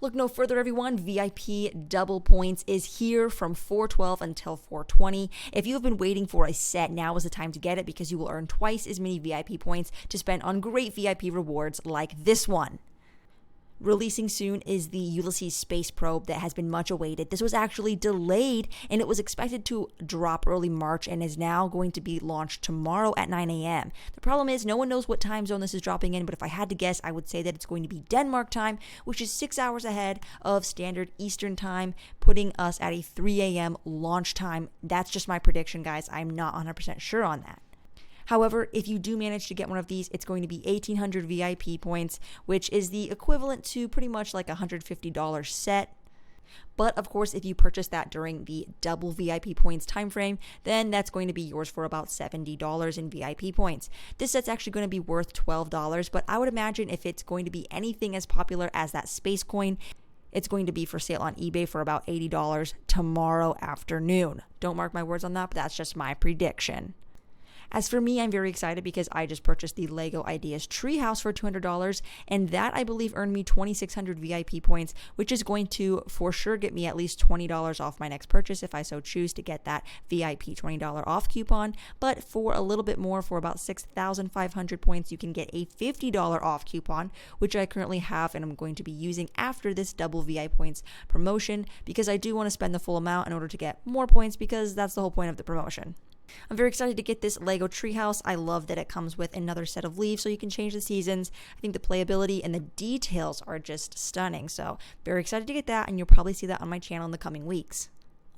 Look no further, everyone. VIP double points is here from 4/12 until 4/20. If you have been waiting for a set, now is the time to get it because you will earn twice as many VIP points to spend on great VIP rewards like this one. Releasing soon is the Ulysses Space Probe that has been much awaited. This was actually delayed and it was expected to drop early March and is now going to be launched tomorrow at 9 a.m. The problem is no one knows what time zone this is dropping in, but if I had to guess, I would say that it's going to be Denmark time, which is 6 hours ahead of standard Eastern time, putting us at a 3 a.m. launch time. That's just my prediction, guys. I'm not 100% sure on that. However, if you do manage to get one of these, it's going to be 1,800 VIP points, which is the equivalent to pretty much like a $150 set. But of course, if you purchase that during the double VIP points time frame, then that's going to be yours for about $70 in VIP points. This set's actually going to be worth $12, but I would imagine if it's going to be anything as popular as that space coin, it's going to be for sale on eBay for about $80 tomorrow afternoon. Don't mark my words on that, but that's just my prediction. As for me, I'm very excited because I just purchased the LEGO Ideas Treehouse for $200, and that I believe earned me 2,600 VIP points, which is going to for sure get me at least $20 off my next purchase if I so choose to get that VIP $20 off coupon. But for a little bit more, for about 6,500 points, you can get a $50 off coupon, which I currently have and I'm going to be using after this double VIP points promotion because I do want to spend the full amount in order to get more points because that's the whole point of the promotion. I'm very excited to get this LEGO Treehouse. I love that it comes with another set of leaves so you can change the seasons. I think the playability and the details are just stunning. So very excited to get that, and you'll probably see that on my channel in the coming weeks.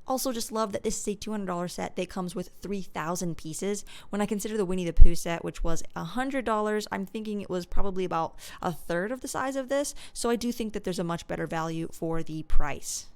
Also just love that this is a $200 set that comes with 3,000 pieces. When I consider the Winnie the Pooh set, which was $100, I'm thinking it was probably about a third of the size of this. So I do think that there's a much better value for the price.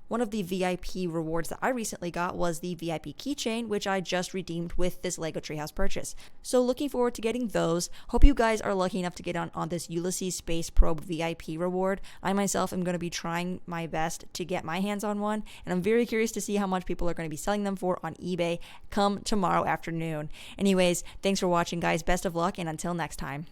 One of the VIP rewards that I recently got was the VIP keychain, which I just redeemed with this LEGO Treehouse purchase. So looking forward to getting those. Hope you guys are lucky enough to get on this Ulysses Space Probe VIP reward. I myself am going to be trying my best to get my hands on one, and I'm very curious to see how much people are going to be selling them for on eBay come tomorrow afternoon. Anyways, thanks for watching, guys. Best of luck, and until next time.